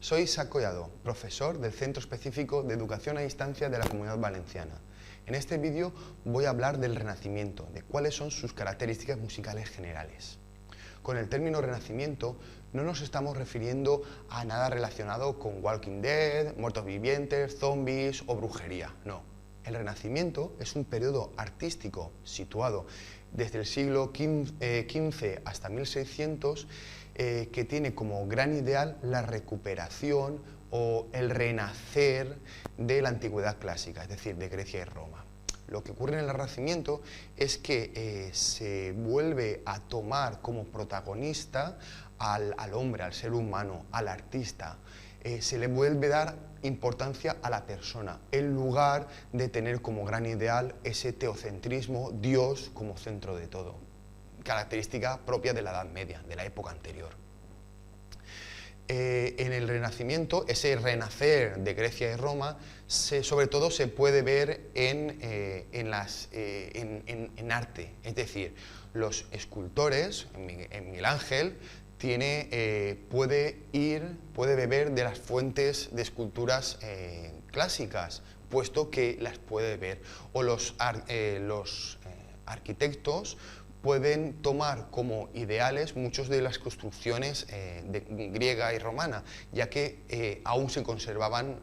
Soy Isaac Collado, profesor del Centro Específico de Educación a Distancia de la Comunidad Valenciana. En este vídeo voy a hablar del Renacimiento, de cuáles son sus características musicales generales. Con el término Renacimiento no nos estamos refiriendo a nada relacionado con Walking Dead, muertos vivientes, zombies o brujería, no. El Renacimiento es un periodo artístico situado desde el siglo XV hasta 1600 que tiene como gran ideal la recuperación o el renacer de la antigüedad clásica, es decir, de Grecia y Roma. Lo que ocurre en el Renacimiento es que se vuelve a tomar como protagonista al hombre, al ser humano, al artista. Se le vuelve a dar importancia a la persona, en lugar de tener como gran ideal ese teocentrismo, Dios como centro de todo, característica propia de la Edad Media, de la época anterior. En el Renacimiento, ese renacer de Grecia y Roma, sobre todo se puede ver en arte, es decir, los escultores, Miguel Ángel, puede beber de las fuentes de esculturas clásicas, puesto que las puede ver, o los arquitectos pueden tomar como ideales muchas de las construcciones griega y romana, ya que aún se conservaban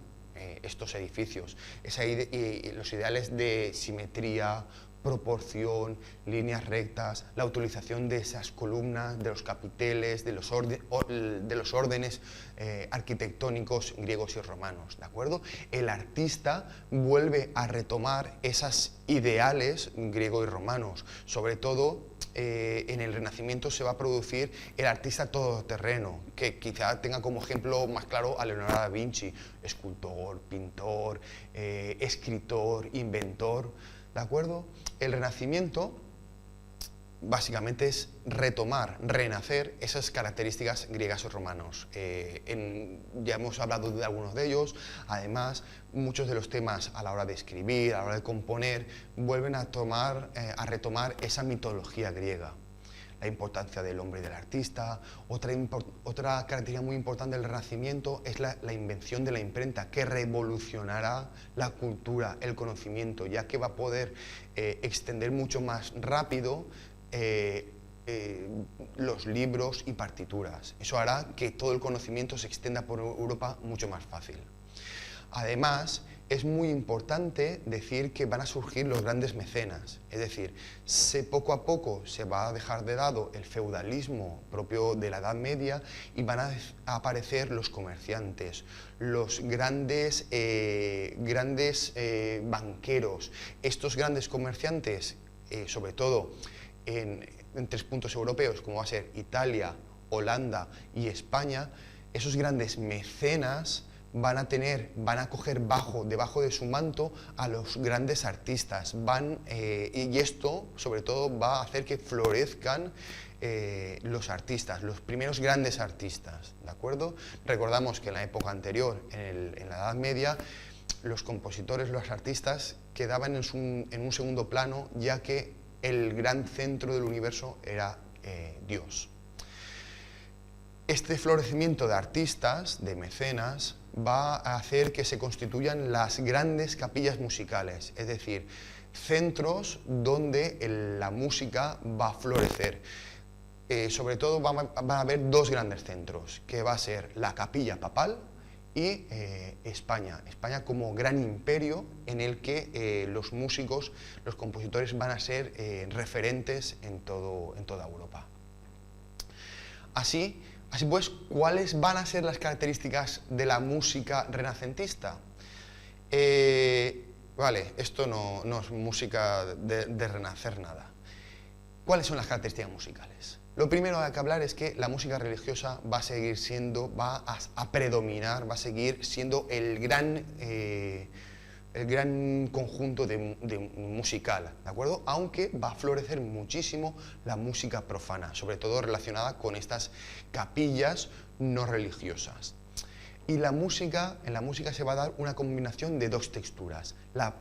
estos edificios. Los ideales de simetría, proporción, líneas rectas, la utilización de esas columnas, de los capiteles, de los órdenes arquitectónicos griegos y romanos, ¿de acuerdo? El artista vuelve a retomar esos ideales griegos y romanos, sobre todo en el Renacimiento se va a producir el artista todoterreno, que quizá tenga como ejemplo más claro a Leonardo da Vinci, escultor, pintor, escritor, inventor, ¿de acuerdo? El Renacimiento básicamente es retomar, renacer esas características griegas y romanos. Ya hemos hablado de algunos de ellos, además muchos de los temas a la hora de escribir, a la hora de componer, vuelven a retomar esa mitología griega. La importancia del hombre y del artista. Otra característica muy importante del Renacimiento es la invención de la imprenta, que revolucionará la cultura, el conocimiento, ya que va a poder extender mucho más rápido los libros y partituras. Eso hará que todo el conocimiento se extienda por Europa mucho más fácil. Además, es muy importante decir que van a surgir los grandes mecenas, es decir, poco a poco se va a dejar de lado el feudalismo propio de la Edad Media y van a aparecer los comerciantes, los grandes banqueros. Estos grandes comerciantes, sobre todo en 3 puntos europeos, como va a ser Italia, Holanda y España, esos grandes mecenas van a coger debajo de su manto a los grandes artistas, y esto sobre todo va a hacer que florezcan los artistas, los primeros grandes artistas, ¿de acuerdo? Recordamos que en la época anterior, en la Edad Media, los compositores, los artistas quedaban en un segundo plano, ya que el gran centro del universo era Dios. Este florecimiento de artistas, de mecenas, va a hacer que se constituyan las grandes capillas musicales, es decir, centros donde la música va a florecer. Sobre todo van a haber 2 grandes centros, que va a ser la capilla papal y España como gran imperio en el que los músicos, los compositores van a ser referentes en toda Europa. Así pues, ¿cuáles van a ser las características de la música renacentista? Vale, esto no es música de renacer nada. ¿Cuáles son las características musicales? Lo primero que hay que hablar es que la música religiosa va a predominar, va a seguir siendo el gran conjunto musical, ¿de acuerdo? Aunque va a florecer muchísimo la música profana, sobre todo relacionada con estas capillas no religiosas. Y en la música se va a dar una combinación de 2 texturas, la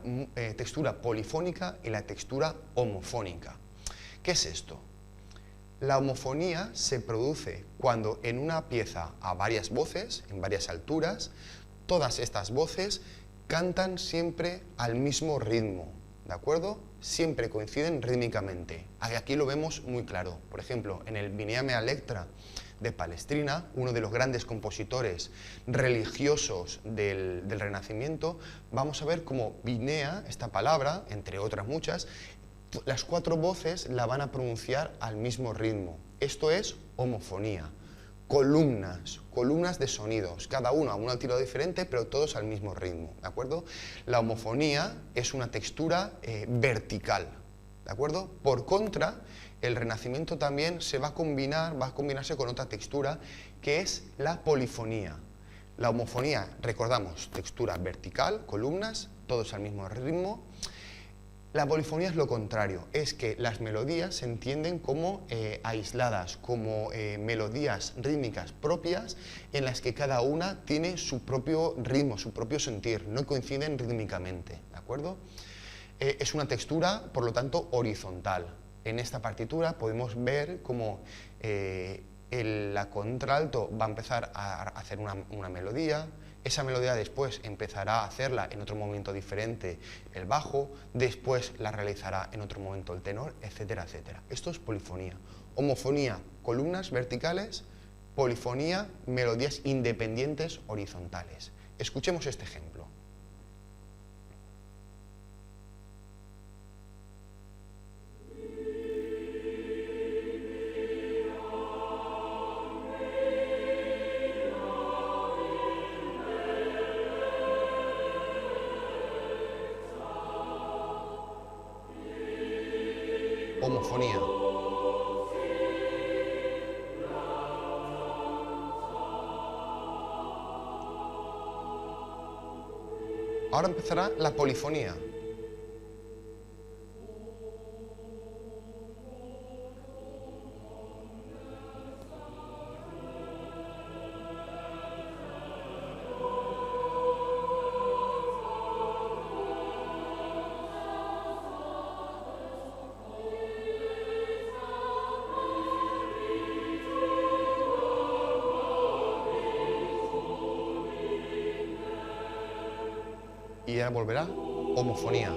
textura polifónica y la textura homofónica. ¿Qué es esto? La homofonía se produce cuando en una pieza a varias voces, en varias alturas, todas estas voces cantan siempre al mismo ritmo, ¿de acuerdo? Siempre coinciden rítmicamente. Aquí lo vemos muy claro. Por ejemplo, en el Bneame Electra de Palestrina, uno de los grandes compositores religiosos del Renacimiento, vamos a ver cómo binea esta palabra, entre otras muchas, las 4 voces la van a pronunciar al mismo ritmo. Esto es homofonía. Columnas de sonidos, cada uno a un altiro diferente, pero todos al mismo ritmo, ¿de acuerdo? La homofonía es una textura vertical, ¿de acuerdo? Por contra, el Renacimiento también va a combinarse con otra textura, que es la polifonía. La homofonía, recordamos, textura vertical, columnas, todos al mismo ritmo. La polifonía es lo contrario, es que las melodías se entienden como aisladas, como melodías rítmicas propias en las que cada una tiene su propio ritmo, su propio sentir, no coinciden rítmicamente, ¿de acuerdo? Es una textura, por lo tanto, horizontal. En esta partitura podemos ver cómo la contralto va a empezar a hacer una melodía. Esa melodía después empezará a hacerla en otro momento diferente el bajo, después la realizará en otro momento el tenor, etcétera, etcétera. Esto es polifonía. Homofonía, columnas verticales; polifonía, melodías independientes horizontales. Escuchemos este ejemplo. Homofonía. Ahora empezará la polifonía. Y ahora volverá homofonía.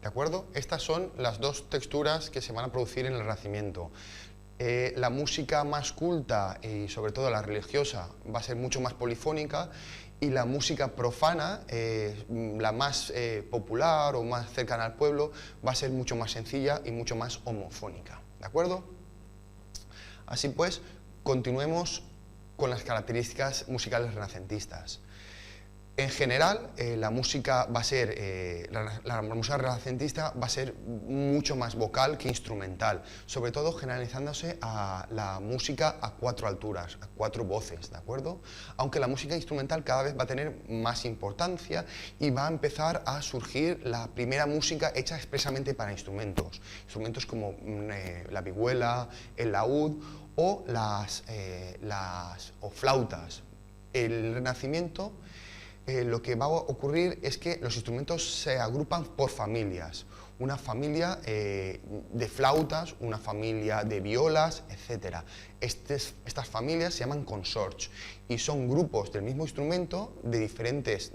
¿De acuerdo? Estas son las dos texturas que se van a producir en el Renacimiento. La música más culta y sobre todo la religiosa va a ser mucho más polifónica, y la música profana, la más popular o más cercana al pueblo, va a ser mucho más sencilla y mucho más homofónica. ¿De acuerdo? Así pues, continuemos con las características musicales renacentistas. En general, la música va a ser, la música renacentista va a ser mucho más vocal que instrumental, sobre todo generalizándose a la música a 4 alturas, a 4 voces, ¿de acuerdo? Aunque la música instrumental cada vez va a tener más importancia y va a empezar a surgir la primera música hecha expresamente para instrumentos como la vihuela, el laúd o las flautas. El Renacimiento, lo que va a ocurrir es que los instrumentos se agrupan por familias. Una familia de flautas, una familia de violas, etc. Estas familias se llaman consorts y son grupos del mismo instrumento de diferentes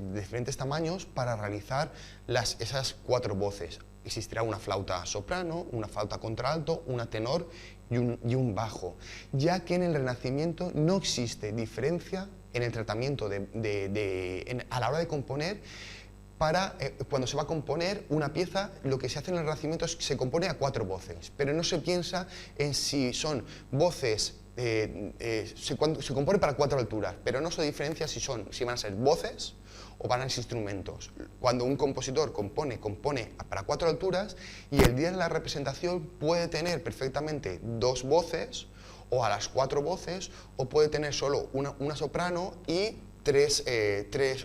tamaños para realizar esas 4 voces. Existirá una flauta soprano, una flauta contralto, una tenor y un bajo, ya que en el Renacimiento no existe diferencia en el tratamiento a la hora de componer. Cuando se va a componer una pieza, lo que se hace en el Renacimiento es que se compone a 4 voces, pero no se piensa en si son voces, se compone para 4 alturas, pero no se diferencia si van a ser voces o van a ser instrumentos. Cuando un compositor compone para 4 alturas, y el día de la representación puede tener perfectamente 2 voces, o a las 4 voces, o puede tener solo una soprano y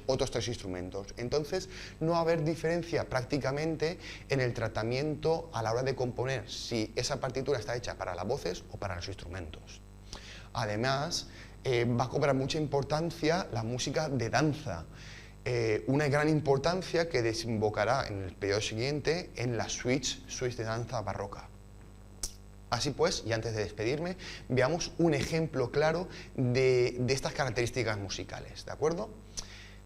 otros tres instrumentos. Entonces, no va a haber diferencia prácticamente en el tratamiento a la hora de componer, si esa partitura está hecha para las voces o para los instrumentos. Además, va a cobrar mucha importancia la música de danza, una gran importancia que desembocará en el periodo siguiente en las suites de danza barroca. Así pues, y antes de despedirme, veamos un ejemplo claro de estas características musicales, ¿de acuerdo?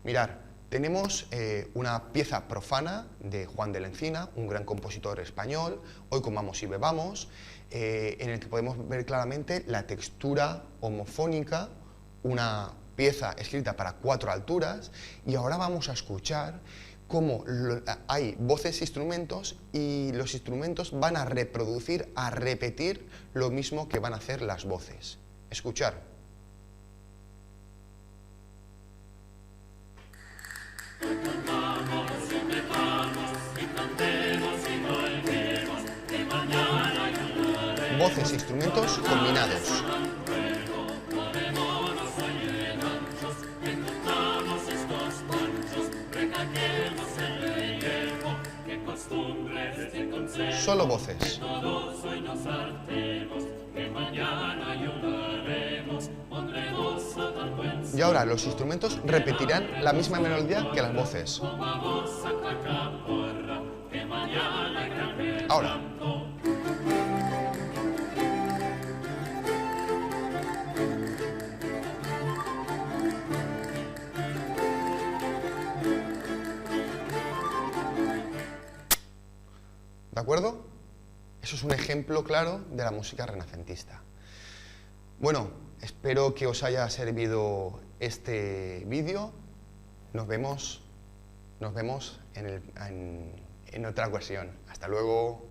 Mirad, tenemos una pieza profana de Juan de la Encina, un gran compositor español, Hoy comamos y bebamos, en el que podemos ver claramente la textura homofónica, una pieza escrita para 4 alturas, y ahora vamos a escuchar cómo hay voces e instrumentos y los instrumentos van a reproducir, a repetir lo mismo que van a hacer las voces. Escuchar. Voces e instrumentos combinados. Solo voces. Y ahora los instrumentos repetirán la misma melodía que las voces. Ahora. ¿De acuerdo? Eso es un ejemplo claro de la música renacentista. Bueno, espero que os haya servido este vídeo. Nos vemos en otra ocasión. Hasta luego.